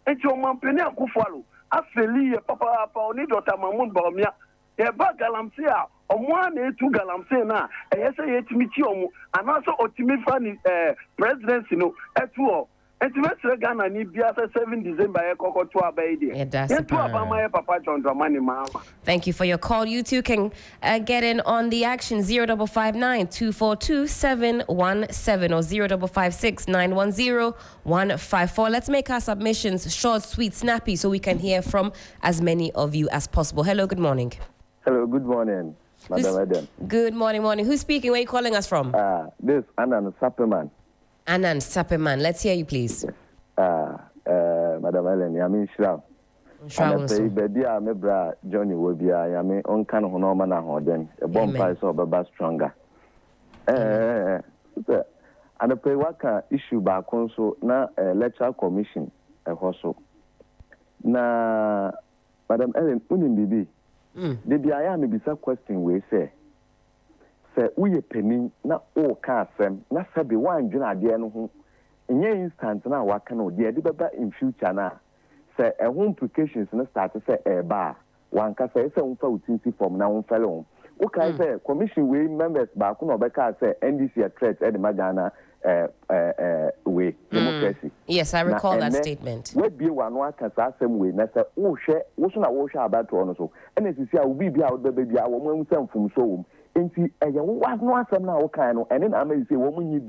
Enti o mampeni akufalo afeli ye papa oni Dr. Mahmoud Bawumia e ba Galamsey a omo na etu Galamsey na eyese yetimi ti omo anaso otimi fa ni presidency no etu o. Enti mesre Ghana ni bia 7 December e kokko to abaide. Etu abama papa John Dramani Mahama. Thank you for your call. You too can get in on the action 0559 242 717 or 0556 910 154. Let's make our submissions short, sweet, snappy so we can hear from as many of you as possible. Hello, good morning. Hello, good morning, Madam Eden. Good morning. Who's speaking? Where are you calling us from? This Anan Sapperman. Anan Sapperman. Let's hear you, please. Madam Helen, Yamin Shram. And I say, Bedia, Mebra, Johnny will be Yami, on can of Norman and Hoden, a bomb price of a stronger. And I pay waka issue back also na lecture commission a hoso. Na Madam Helen, Unim Bibi. The BIA may be some question we say we penny na o ka asem na sabi wan dwena ade no ho enye instant na waka no de beba in future na say implications na start say ba wan ka say unfa utinsi form na unfa le o ka say commission we members ba ko no be ka say NDC a threat e de magana we democracy. Yes, I recall that statement. We be one aka asem we na say wo hwe wo so na wo hwe abato no so ene sisi a obi bia wo be bia wo mu samfum so Inti was no asem na wokan no ene na say wo munyi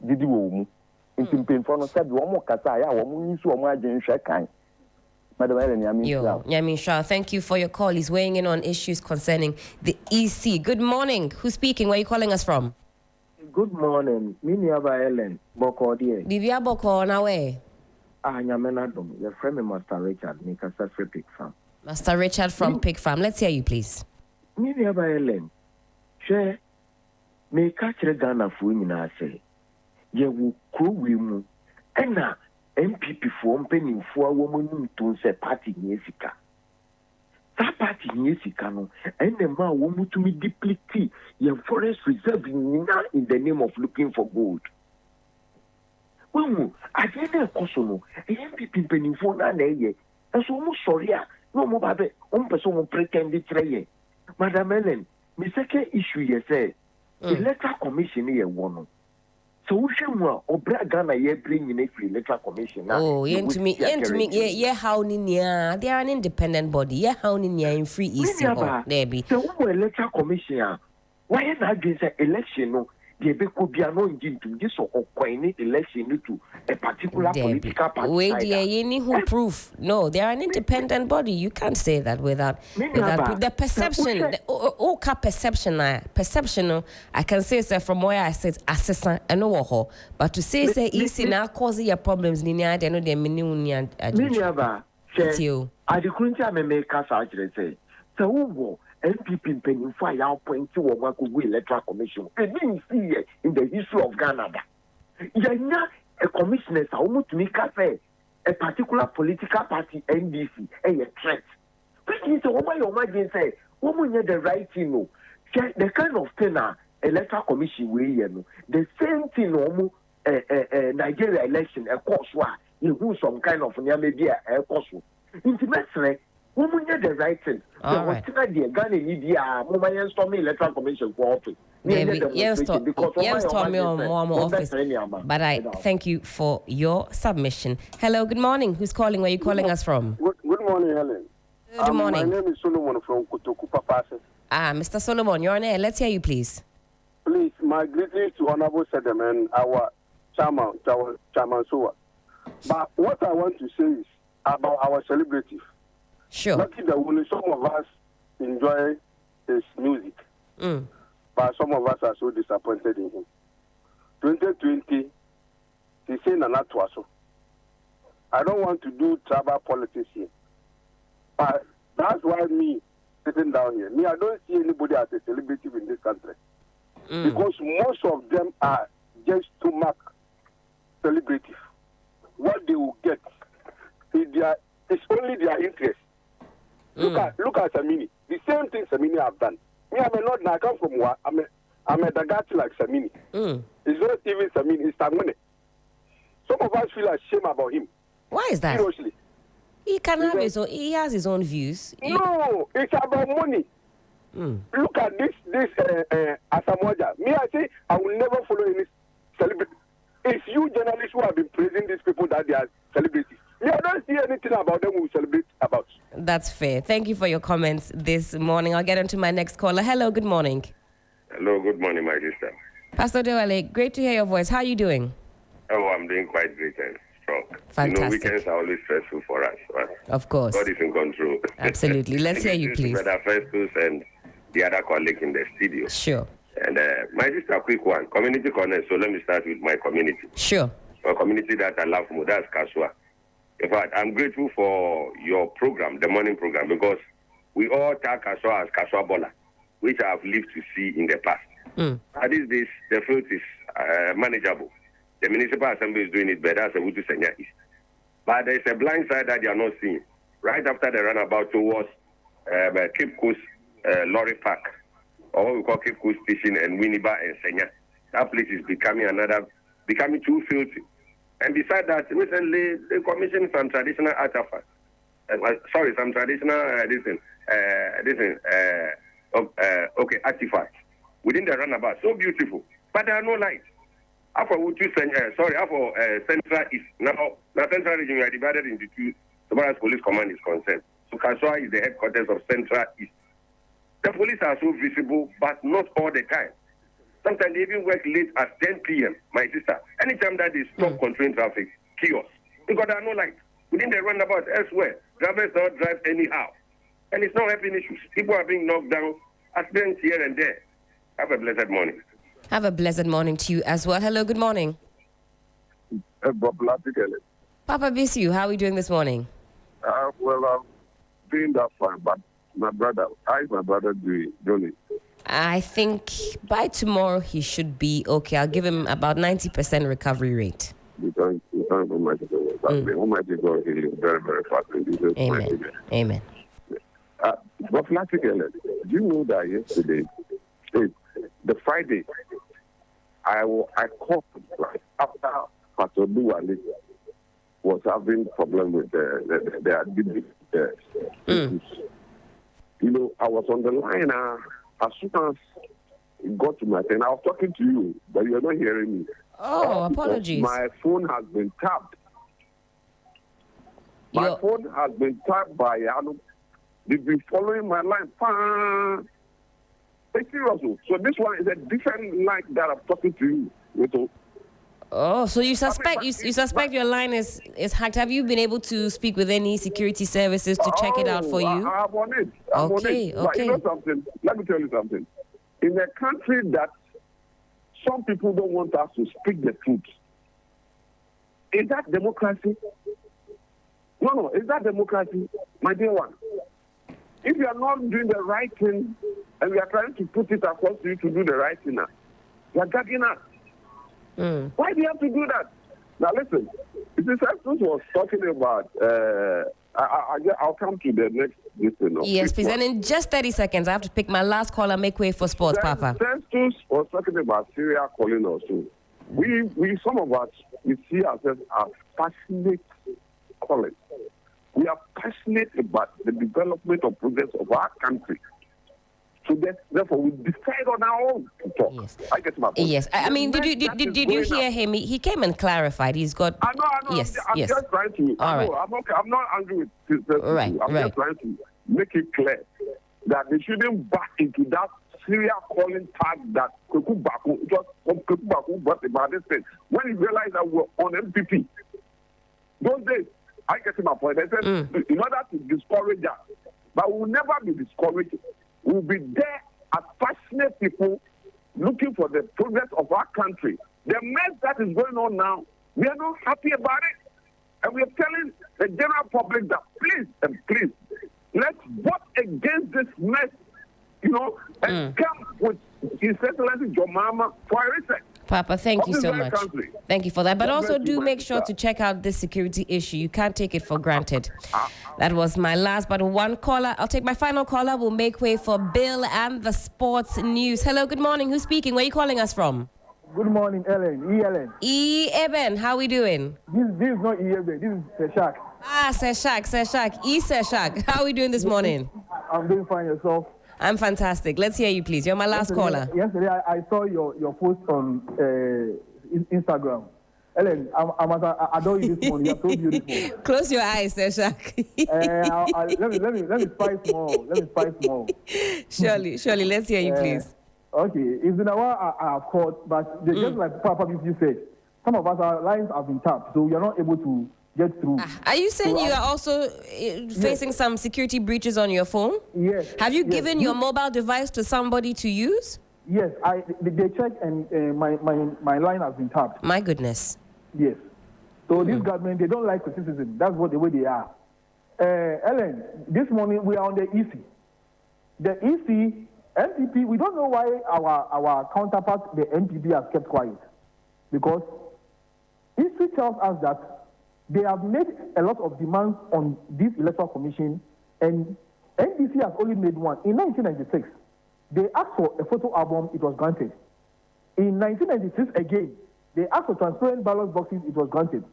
didi wo mu inti mpemfo no said wo mo kasa ya wo munyi so wo mo agyen hwe kan. Madam Ellen Yamin Shah, thank you for your call. He's weighing in on issues concerning the EC. Good morning. Who's speaking? Where are you calling us from? Good morning. Mini Aba Ellen Boko die. Bibia Boko na we. Nyamena dom. Your friend Master Richard me kasa free pig farm. Master Richard from Pig Farm. Let's hear you, please. Mini Aba Ellen. She me kachre Ghana fu nyina ase ye wu kro wi mu ena MPP fo mpeni fo awo mu ntun se party ni esika that party ni esika no ena ma wo mutumi deplete ye forest reserve nyina in the name of looking for gold wo agene ekoso no MPP mpeni fo na na ye eso mu sorry a no mo ba be o mpeso mo pretend treye Madam Helen. My second issue is say electoral commission here one. So we should obra Ghana ye bring in a free electoral commission. Oh, yeah, how niya? They are an independent body. Yeah, how niya in free EC or Debbie. So we electoral commission. Why not against election? No, they be could be no into this or coin election to a particular political party. Wait, any who proof? No, they are an independent body. You can't say that without the perception. The perception. I can say so from where I said assessor and no but to say easy now causing your problems. Ninia, they know they mean I declare me make us say so. MPP penny fire out point to work with electoral commission. And then see in the history of Ghana. Yanya a commissioner almost make us say a particular political party NDC a threat. Which means what your imagine say, woman the right thing no. The kind of thing electoral commission we know. The same thing Nigeria election a course you who some kind of maybe a course. Intimately woman the right thing. Right. Ghana media, Momayan Stormy Electoral Commission for office. Yes, Tommy or more office. But I thank you for your submission. Hello, good morning. Who's calling? Where are you calling us from? Good morning, Helen. Good morning. My name is Solomon from Kotoku Papase. Mr. Solomon, you're on air. Let's hear you, please. Please, my greetings to Honorable Sedem and our chairman Sowa. But what I want to say is about our celebrity. Sure. Lucky that only some of us enjoy his music, but some of us are so disappointed in him. 2020, he said Nanatwaso. I don't want to do tribal politics here, but that's why me sitting down here. I don't see anybody as a celebrity in this country because most of them are just to mark celebrity. What they will get is only their interest. Look at Samini. the same thing Samini have done. Me, I'm a Northern. I come from what? I'm a Dagati like Samini. It's not even Samini. It's Tamone. Some of us feel ashamed about him. Why is that? Seriously. He can have his own. He has his own views. No, it's about money. Look at this Asamoah. Me, I say I will never follow any celebrity. It's you journalists who have been praising these people that they are celebrities. Me, I don't see anything about them who celebrate about. That's fair. Thank you for your comments this morning. I'll get on to my next caller. Hello, good morning. Hello, good morning, my sister. Pastor Dewale, great to hear your voice. How are you doing? Oh, I'm doing quite great and strong. Fantastic. Weekends are always stressful for us. Right? Of course. God is in control. Absolutely. Let's hear you, please. Brother Festus and the other colleague in the studio. Sure. And my sister, quick one. Community connect. So let me start with my community. Sure. A community that I love more. That's Kaswa. In fact, I'm grateful for your program, the morning program, because we all tag Kaswa as Kaswa Bola, which I have lived to see in the past. At these days, the field is manageable. The municipal assembly is doing it better as a Wutu Senya East. But there's a blind side that they are not seeing. Right after the runabout towards Cape Coast Lorry Park, or what we call Cape Coast Station and Winneba and Senya, that place is becoming too filthy. And besides that, recently they commissioned some traditional artifacts. Some traditional artifacts within the runabout. So beautiful, but there are no lights. After Central East. Now Central Region, we are divided into two. So far as police command is concerned. So Kaswa is the headquarters of Central East. The police are so visible, but not all the time. Sometimes they even work late at 10 p.m., my sister. Anytime that they stop controlling traffic, chaos. Because there are no lights. Within the roundabout elsewhere, drivers don't drive anyhow. And it's not helping issues. People are being knocked down, accidents here and there. Have a blessed morning. Have a blessed morning to you as well. Hello, good morning. Papa Bisu, how are we doing this morning? Well, I'm doing that fine, but my brother doing, Johnny? I think by tomorrow he should be okay. I'll give him about 90% recovery rate. We thank Almighty God. Almighty God is very, very fast. Amen. Amen. But do you know that yesterday, the Friday, I called after Pastor Duwale was having problem with the You know, I was on the line as soon as it got to my turn. I was talking to you, but you're not hearing me. Oh, apologies. My phone has been tapped. My phone has been tapped by they've been following my line. It's serious. So this one is a different line that I'm talking to you with. Oh, so you suspect you suspect your line is hacked. Have you been able to speak with any security services to check it out for you? I'm on it. Okay. But you know something? Let me tell you something. In a country that some people don't want us to speak the truth, is that democracy? No, is that democracy? My dear one, if you are not doing the right thing and we are trying to put it across to you to do the right thing, you are gagging us. Why do you have to do that? Now listen, Sixtus was talking about, I'll come to the next listen. Yes, please. And in just 30 seconds, I have to pick my last call and make way for sports, Papa. Sixtus was talking about Syria calling us too. We some of us, we see ourselves as passionate callers. We are passionate about the development of progress of our country. So therefore, we decide on our own to talk. Yes. I get my point. Yes. I mean, did you hear him? He came and clarified. He's got. I know. Yes. I'm just trying to. All right. I'm okay. I'm not angry with this. Right. I'm just trying to make it clear that they shouldn't back into that Syria calling tag that Kweku Baku just from Kweku Baku but about this thing. When he realized that we're on MPP, those days, I get to my point. They said in order to discourage us, but we will never be discouraged. We'll be there as passionate people looking for the progress of our country. The mess that is going on now, we are not happy about it. And we are telling the general public that please, let's vote against this mess, and come with His Excellency Jomama for a reason. Papa, thank you so much. Country. Thank you for that. But God also bless you, do my make sure sister. to check out this security issue. You can't take it for granted. That was my last but one caller. I'll take my final caller. We'll make way for Bill and the sports news. Hello, good morning. Who's speaking? Where are you calling us from? Good morning, Ellen. Ellen. Eben, how we doing? This is not Eben. This is Seshak. Seshak. Seshak. How are we doing this morning? I'm doing fine. Yourself? I'm fantastic. Let's hear you, please. You're my last caller. Yesterday, I saw your post on Instagram. Ellen, I adore you this morning. You're so beautiful. Close your eyes, Seshak. Let me spice more. Surely. Let's hear you, please. Okay. It's been a while I have called, but just like Papa you said, some of us, our lines have been tapped, so we are not able to get through. Are you saying you are also facing some security breaches on your phone? Yes. Have you given your mobile device to somebody to use? Yes, they checked and my line has been tapped. My goodness. Yes. So this government, they don't like criticism. That's the way they are. Ellen, this morning we are on the EC. The EC, NPP, we don't know why our counterpart, the NPP, has kept quiet. Because EC tells us that they have made a lot of demands on this electoral commission, and NDC has only made one. In 1996, they asked for a photo album, it was granted. In 1996, again, they asked for transparent ballot boxes, it was granted.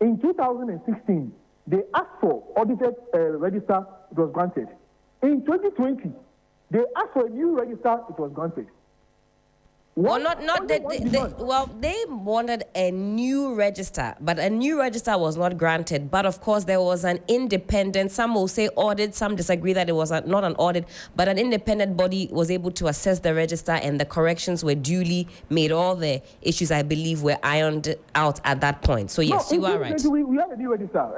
In 2016, they asked for audited register, it was granted. In 2020, they asked for a new register, it was granted. Well, they wanted a new register, but a new register was not granted. But of course, there was an independent, some will say audit, some disagree that it was not an audit, but an independent body was able to assess the register and the corrections were duly made. All the issues, I believe, were ironed out at that point. So yes, you are right. We have a new register.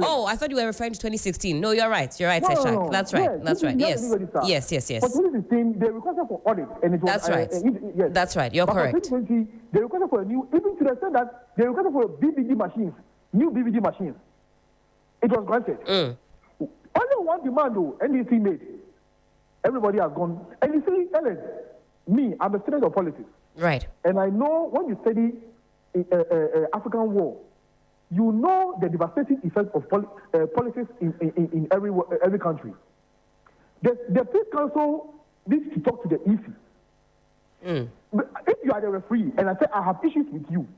Oh, I thought you were referring to 2016. No, you're right. You're right, Seshak. No. That's right. Yes, That's right. Yes. For 2016, they requested for audit, and it was. That's right. Yes. That's right. You're correct. For 2020, they requested for a new, even to the extent that they requested for BBD machines, new BBD machines. It was granted. Only one demand, though, NDC made. Everybody has gone. And you see, Ellen, me, I'm a student of politics. Right. And I know when you study African war, you know the devastating effects of politics in every country. The Peace Council needs to talk to the EC. But if you are the referee and I say I have issues with you,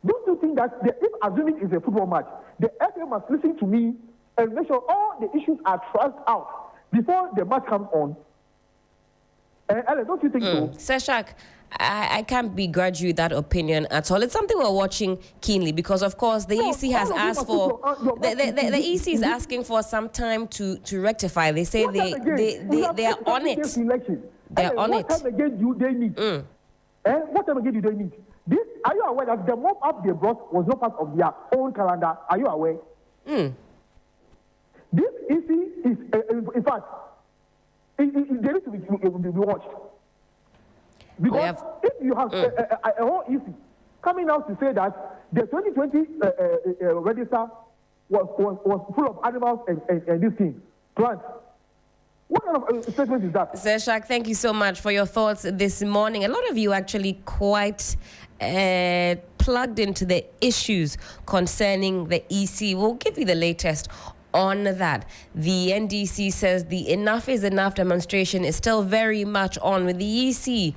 don't you think that if assuming it's a football match, the FA must listen to me and make sure all the issues are thrashed out before the match comes on? Ellen, don't you think so? Seshak, I can't begrudge you that opinion at all. It's something we're watching keenly because, of course, the EC has asked for. The EC is asking for some time to rectify. They say they are on it. They're on it. What time again do they need? What time again do they need? This, are you aware that the mop up they brought was not part of their own calendar? Are you aware? This EC is, in fact, they need to be watched. Because if you have a whole EC coming out to say that the 2020 register was full of animals and this thing, plants. What kind of statement is that? Seshak, thank you so much for your thoughts this morning. A lot of you actually quite plugged into the issues concerning the EC. We'll give you the latest on that. The NDC says the enough is enough demonstration is still very much on, with the EC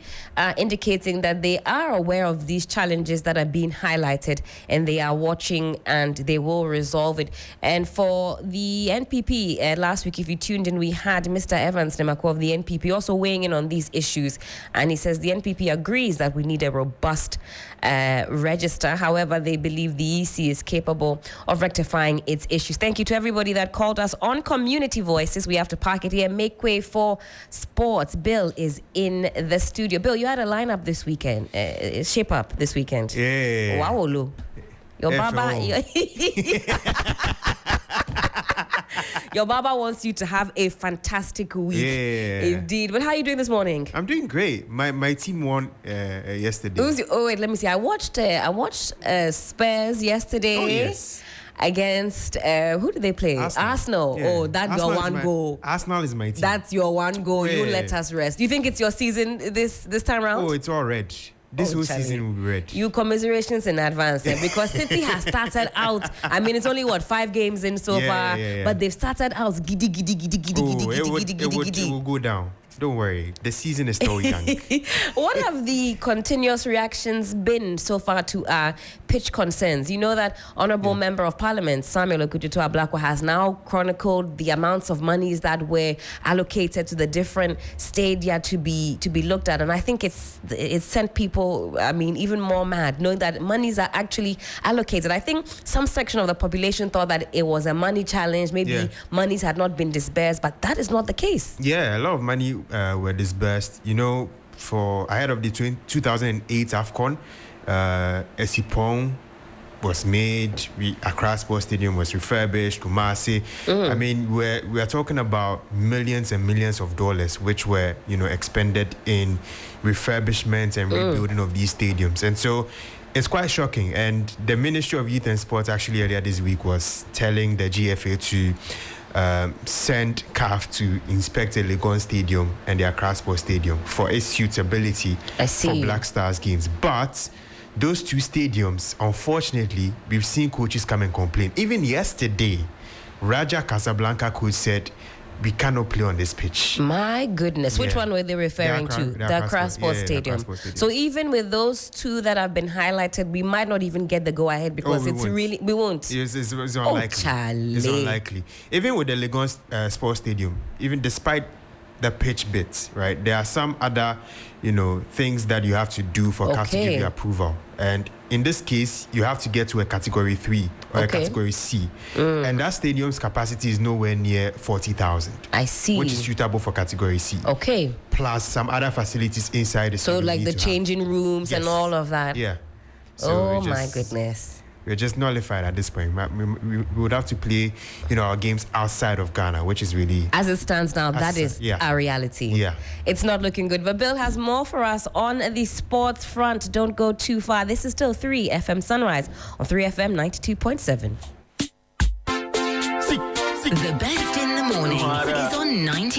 indicating that they are aware of these challenges that are being highlighted and they are watching and they will resolve it. And for the NPP, last week, if you tuned in, we had Mr. Evans Nemako of the NPP also weighing in on these issues, and he says the NPP agrees that we need a robust register. However, they believe the EC is capable of rectifying its issues. Thank you to everybody that called us on Community Voices. We have to park it here. Make way for sports. Bill is in the studio. Bill, you had a lineup this weekend. Shape up this weekend. Yeah. Wow, Lu. Your Baba. Your Baba wants you to have a fantastic week. Yeah. Indeed. But how are you doing this morning? I'm doing great. My team won yesterday. Wait, let me see. I watched Spurs yesterday. Oh, yes. Against who did they play? Arsenal. Yeah. Oh, that's your one goal. Arsenal is my team. That's your one goal. Yeah. You let us rest. Do you think it's your season this time around? Oh, it's all red. This whole season will be red. You commiserations in advance because City has started out. I mean, it's only 5 games in so far, but they've started out giddy. It will go down. Don't worry, the season is still young. What have the continuous reactions been so far to pitch concerns? You know that Honourable Member of Parliament Samuel Okututu-Ablakwa has now chronicled the amounts of monies that were allocated to the different stadia to be looked at, and I think it's sent people, I mean, even more mad, knowing that monies are actually allocated. I think some section of the population thought that it was a money challenge, maybe monies had not been disbursed, but that is not the case. Yeah, a lot of money were disbursed. You know, for ahead of the 2008 AFCON, Esipong was made. Accra Sports Stadium was refurbished. Kumasi. I mean, we are talking about millions and millions of dollars, which were expended in refurbishment and rebuilding of these stadiums, and so. It's quite shocking, and the Ministry of Youth and Sports actually earlier this week was telling the GFA to send CAF to inspect the Legon Stadium and the Accra Sports Stadium for its suitability for Black Stars games. But those two stadiums, unfortunately, we've seen coaches come and complain. Even yesterday, Raja Casablanca coach said, we cannot play on this pitch. My goodness. Which one were they referring to? The Accra Sports Stadium. So even with those two that have been highlighted, we might not even get the go-ahead because we won't. It's unlikely. It's unlikely. Even with the Legon Sports Stadium, even despite the pitch bits, right, there are some other, things that you have to do for CAF to give you approval. And in this case, you have to get to a category 3 or a category C. And that stadium's capacity is nowhere near 40,000. I see. Which is suitable for category C. Okay. Plus some other facilities inside the stadium. So like the changing rooms and all of that. Yeah. So my goodness. We're just nullified at this point. We would have to play, our games outside of Ghana, which is really... As it stands now, that is our reality. Yeah. It's not looking good. But Bill has more for us on the sports front. Don't go too far. This is still 3FM Sunrise on 3FM 92.7. The best in the morning is on 90.